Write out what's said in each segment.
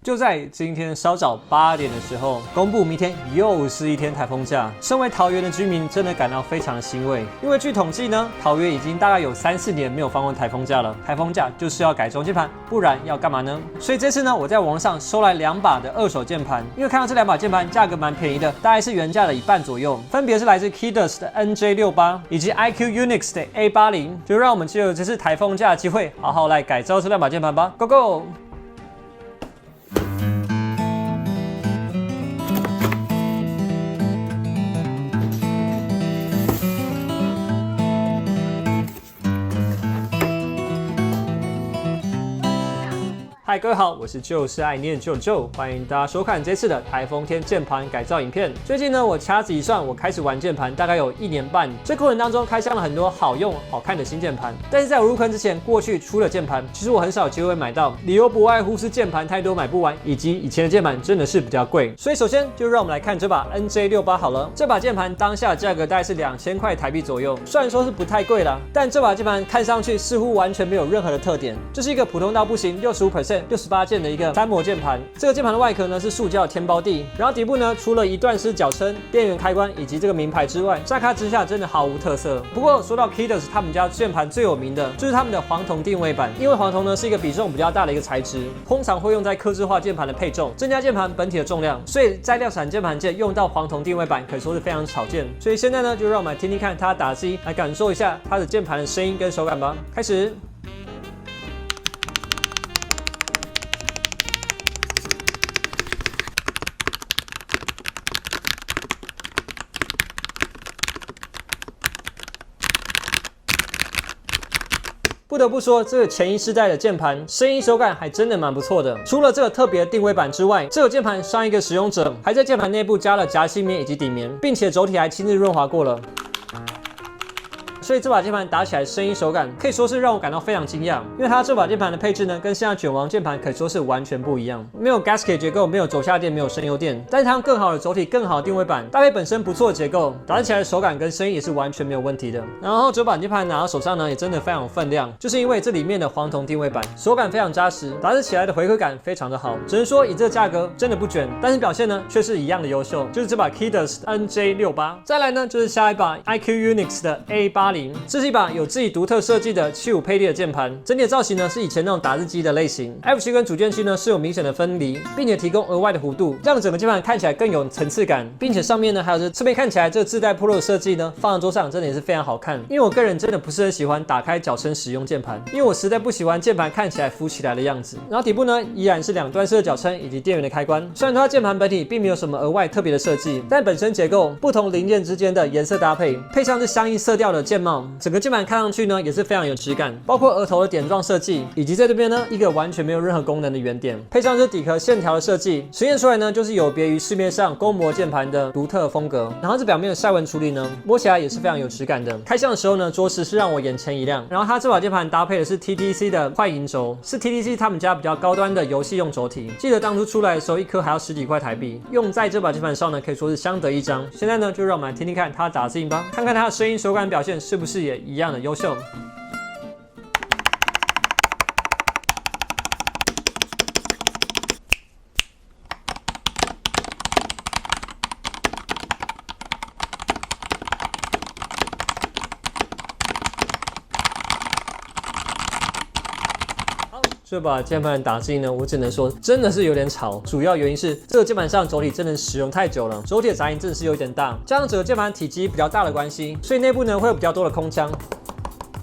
就在今天稍早8点的时候，公布明天又是一天台风假。身为桃园的居民，真的感到非常的欣慰，因为据统计呢，桃园已经大概有3-4年没有放过台风假了。台风假就是要改中键盘，不然要干嘛呢？所以这次呢，我在网上收来2把的2手键盘，因为看到这2把键盘价格蛮便宜的，大概是原价的1半左右，分别是来自 Keydus 的 NJ68 以及 IQ Unix 的 A80，就让我们借由这次台风假的机会，好好来改造这2把键盘吧 ，Go Go！嗨，各位好，我是就是爱念旧旧，欢迎大家收看这次的台风天键盘改造影片。最近呢，我掐指一算，我开始玩键盘大概有1年半，这过程当中开箱了很多好用、好看的新键盘。但是在我入坑之前，过去出了键盘，其实我很少有机会买到，理由不外乎是键盘太多买不完，以及以前的键盘真的是比较贵。所以首先就让我们来看这把 NJ68 好了，这把键盘当下的价格大概是2000块台币左右，虽然说是不太贵啦，但这把键盘看上去似乎完全没有任何的特点，就是一个普通到不行65%。68键的一个参模键盘，这个键盘的外壳呢是塑胶天包地，然后底部呢除了一段式脚撑、电源开关以及这个名牌之外，乍看之下真的毫无特色。不过说到 Keydus 他们家键盘最有名的就是他们的黄铜定位板，因为黄铜呢是一个比重比较大的一个材质，通常会用在客制化键盘的配重，增加键盘本体的重量，所以在量产键盘界用到黄铜定位板可以说是非常少见。所以现在呢，就让我们来听听看它打字音，来感受一下它的键盘的声音跟手感吧。开始。不得不说，这个前一世代的键盘声音手感还真的蛮不错的。除了这个特别的定位板之外，这个键盘上一个使用者还在键盘内部加了夹心棉以及底棉，并且轴体还亲自润滑过了。所以这把键盘打起来声音手感可以说是让我感到非常惊讶，因为它这把键盘的配置呢，跟现在卷王键盘可以说是完全不一样，没有 gasket 结构，没有轴下垫，没有声优垫，但是它用更好的轴体、更好的定位板，搭配本身不错的结构，打起来的手感跟声音也是完全没有问题的。然后这把键盘拿到手上呢，也真的非常有分量，就是因为这里面的黄铜定位板，手感非常扎实，打字起来的回馈感非常的好，只能说以这个价格真的不卷，但是表现呢却是一样的优秀，就是这把 Keydus NJ68。再来呢就是下一把 IQ Unix 的 A80，这是一把有自己独特设计的75配列的键盘，整体的造型呢是以前那种打字机的类型 ，F 区跟主键区呢是有明显的分离，并且提供额外的弧度，让整个键盘看起来更有层次感，并且上面呢还有这侧面看起来这个自带破漏的设计呢，放在桌上真的也是非常好看。因为我个人真的不是很喜欢打开脚撑使用键盘，因为我实在不喜欢键盘看起来浮起来的样子。然后底部呢依然是2段式的脚撑以及电源的开关，虽然它键盘本体并没有什么额外特别的设计，但本身结构不同零件之间的颜色搭配，配上这相应色调的键帽，整个键盘看上去呢也是非常有质感，包括额头的点状设计，以及在这边呢一个完全没有任何功能的圆点，配上这底壳线条的设计，实现出来呢就是有别于市面上公模键盘的独特风格。然后这表面的晒纹处理呢，摸起来也是非常有质感的。开箱的时候呢，着实是让我眼前一亮。然后它这把键盘搭配的是 TTC 的快银轴，是 TTC 他们家比较高端的游戏用轴体。记得当初出来的时候，一颗还要10几块台币，用在这把键盘上呢，可以说是相得益彰。现在呢，就让我们来听听看它打字音吧，看看它的声音手感表现是不是也一样的优秀。这把键盘打字音呢，我只能说真的是有点吵，主要原因是这个键盘上轴体真的使用太久了，轴体的杂音真的是有点大，加上整个键盘体积比较大的关系，所以内部呢会有比较多的空腔，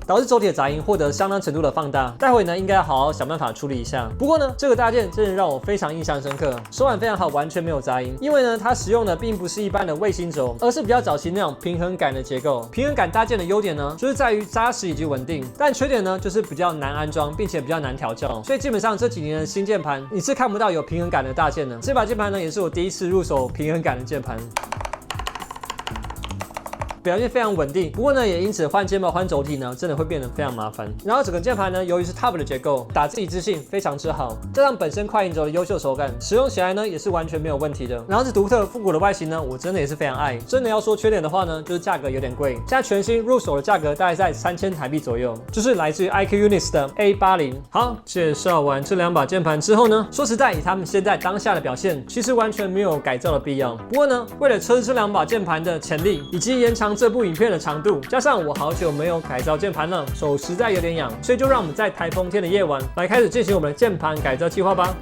导致轴体的杂音获得相当程度的放大。待会呢应该要好好想办法处理一下。不过呢，这个大件真的让我非常印象深刻，手感非常好，完全没有杂音。因为呢，它使用的并不是一般的卫星轴，而是比较早期那种平衡感的结构。平衡感搭件的优点呢，就是在于扎实以及稳定，但缺点呢就是比较难安装，并且比较难调教。所以基本上这几年的新键盘，你是看不到有平衡感的大件的。这把键盘呢，也是我第一次入手平衡感的键盘。表现非常稳定。不过呢，也因此换键盘换轴体呢，真的会变得非常麻烦。然后整个键盘呢，由于是 TOP 的结构，打字一致性非常之好，加上本身快银轴的优秀手感，使用起来呢也是完全没有问题的。然后这独特复古的外形呢，我真的也是非常爱。真的要说缺点的话呢，就是价格有点贵。现在全新入手的价格大概在3000台币左右，就是来自于 IQ Units 的 A80。好，介绍完这2把键盘之后呢，说实在，以他们现在当下的表现，其实完全没有改造的必要。不过呢，为了测试这2把键盘的潜力，以及延长这部影片的长度，加上我好久没有改造键盘了，手实在有点痒，所以就让我们在台风天的夜晚来开始进行我们的键盘改造计划吧。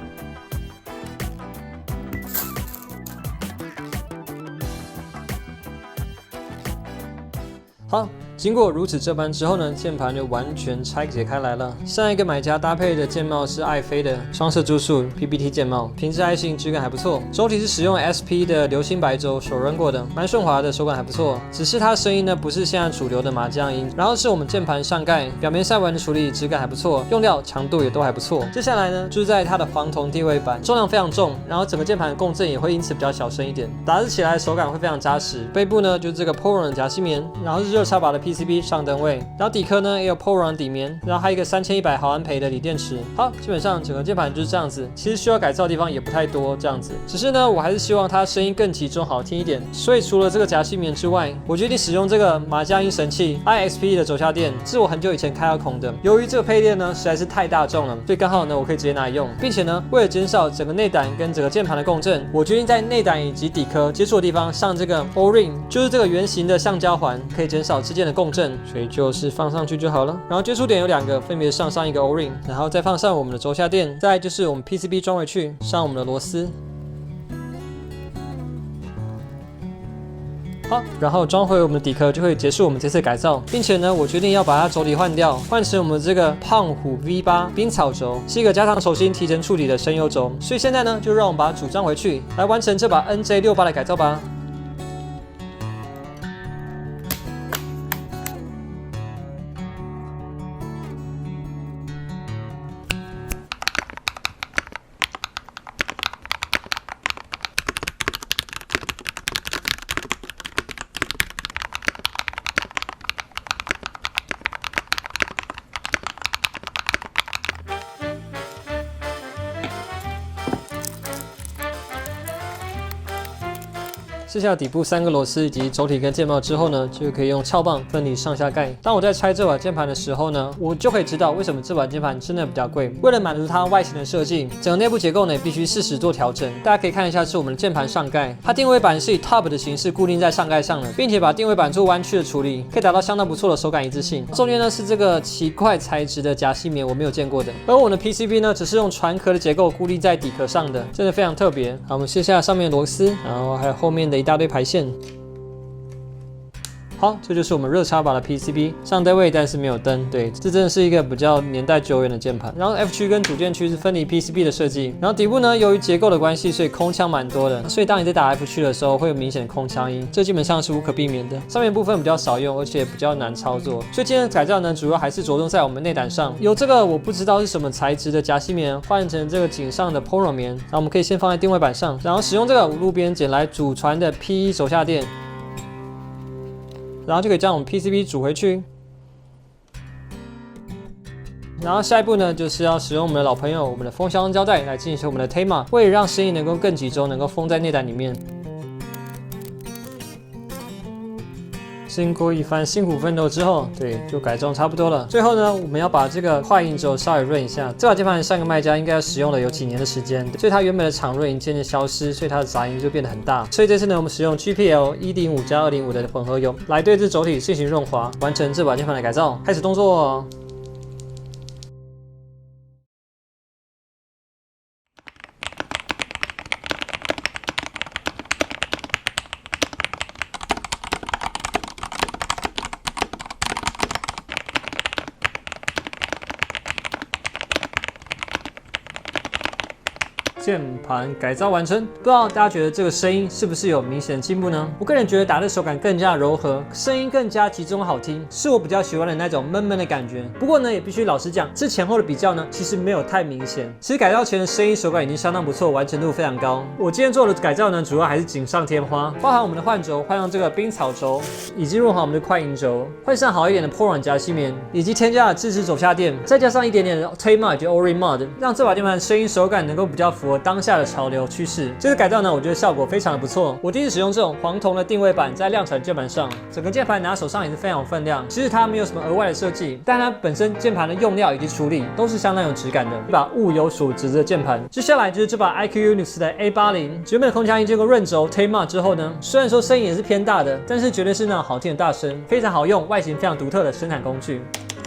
好。经过如此这般之后呢，键盘就完全拆解开来了。上一个买家搭配的键帽是爱飞的双色珠数 PBT 键帽，品质还行，质感还不错。轴体是使用 SP 的流星白轴手润过的，蛮顺滑的，手感还不错。只是它声音呢不是现在主流的麻将音，然后是我们键盘上盖表面晒纹的处理，质感还不错，用料强度也都还不错。接下来呢，就是在它的黄铜定位板，重量非常重，然后整个键盘的共振也会因此比较小声一点，打字起来手感会非常扎实。背部呢就是这个 Poron 的夹心棉，然后是热插拔的 PCB 上灯位，然后底壳呢也有 Poron 底棉，然后还有一个3100毫安培的锂电池。好，基本上整个键盘就是这样子，其实需要改造的地方也不太多，这样子。只是呢，我还是希望它声音更集中好听一点，所以除了这个夹心棉之外，我决定使用这个麻将音神器 IXP 的轴下垫，是我很久以前开到孔的。由于这个配垫呢实在是太大众了，所以刚好呢我可以直接拿来用，并且呢为了减少整个内胆跟整个键盘的共振，我决定在内胆以及底壳接触的地方上这个 O-ring， 就是这个圆形的橡胶环，可以减少之间的共振。所以就是放上去就好了。然后接触点有2个，分别上一个 O-ring， 然后再放上我们的轴下垫，再来就是我们 PCB 装回去，上我们的螺丝。好，然后装回我们的底壳就会结束我们这次改造，并且呢，我决定要把它轴体换掉，换成我们这个胖虎 V8 冰草轴，是一个加长手心提升处理的声优轴。所以现在呢，就让我们把它组装回去，来完成这把 NJ68 的改造吧。卸下底部3个螺丝以及轴体跟键帽之后呢，就可以用撬棒分离上下盖。当我在拆这把键盘的时候呢，我就可以知道为什么这把键盘真的比较贵。为了满足它外形的设计，整个内部结构呢也必须适时做调整。大家可以看一下，是我们的键盘上盖，它定位板是以 TOP 的形式固定在上盖上的，并且把定位板做弯曲的处理，可以达到相当不错的手感一致性。中间呢是这个奇怪材质的夹心棉，我没有见过的。而我们的 PCB 呢，只是用船壳的结构固定在底壳上的，真的非常特别。好，我们卸下上面的螺丝，然后还有后面的一大堆排线。好，这就是我们热插拔的 PCB， 上灯位但是没有灯，对，这真的是一个比较年代久远的键盘。然后 F 区跟组件区是分离 PCB 的设计，然后底部呢，由于结构的关系，所以空腔蛮多的，所以当你在打 F 区的时候，会有明显的空腔音，这基本上是无可避免的。上面部分比较少用，而且比较难操作，所以今天的改造呢，主要还是着重在我们内胆上，有这个我不知道是什么材质的夹心棉换成这个颈上的 Poron 棉，然后我们可以先放在定位板上，然后使用这个路边捡来祖传的 P1 手下垫。然后就可以将我们 PCB 组回去。然后下一步呢，就是要使用我们的老朋友，我们的封箱胶带来进行我们的 TEMA， 为了让声音能够更集中，能够封在内胆里面。经过一番辛苦奋斗之后，对，就改装差不多了。最后呢，我们要把这个快银轴稍微润一下。这把键盘上个卖家应该使用了有几年的时间，所以它原本的场润已经渐渐消失，所以它的杂音就变得很大。所以这次呢，我们使用 GPL 105加205的混合油来对这轴体进行润滑，完成这把键盘的改造。开始动作哦。键盘改造完成，不知道大家觉得这个声音是不是有明显进步呢？我个人觉得打的手感更加柔和，声音更加集中好听，是我比较喜欢的那种闷闷的感觉。不过呢，也必须老实讲，这前后的比较呢，其实没有太明显。其实改造前的声音手感已经相当不错，完成度非常高。我今天做的改造呢，主要还是锦上添花，包含我们的换轴，换上这个冰草轴，以及润滑我们的快银轴，换上好一点的破软夹芯棉，以及添加了自制手下垫，再加上一点点的 Tayma 以及 Ori Mod， 让这把键盘声音手感能够比较符合当下的潮流趋势。这个改造呢，我觉得效果非常的不错。我第一次使用这种黄铜的定位板在量产键盘上，整个键盘拿手上也是非常有分量。其实它没有什么额外的设计，但它本身键盘的用料以及处理都是相当有质感的，一把物有所值的键盘。接下来就是这把 IQ Unix 的 A80， 原本的空腔音经过润轴 Tayma 之后呢，虽然说声音也是偏大的，但是绝对是那种好听的大声，非常好用，外形非常独特的生产工具。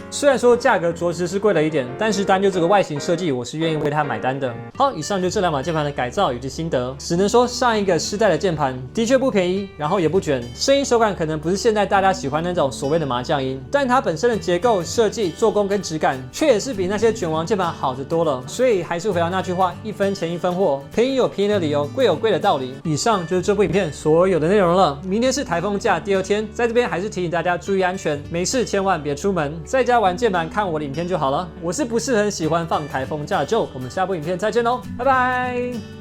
虽然说价格着实是贵了一点，但是单就这个外形设计，我是愿意为它买单的。好，以上就这两把键盘的改造以及心得，只能说上一个世代的键盘的确不便宜，然后也不卷，声音手感可能不是现在大家喜欢那种所谓的麻将音，但它本身的结构设计、做工跟质感，却也是比那些卷王键盘好得多了。所以还是回到那句话，一分钱一分货，便宜有便宜的理由，贵有贵的道理。以上就是这部影片所有的内容了。明天是台风假第2天，在这边还是提醒大家注意安全，没事千万别出门，在家玩键盘看我的影片就好了。我是不是很喜欢放台风假的Joe，我们下部影片再见喽，拜拜。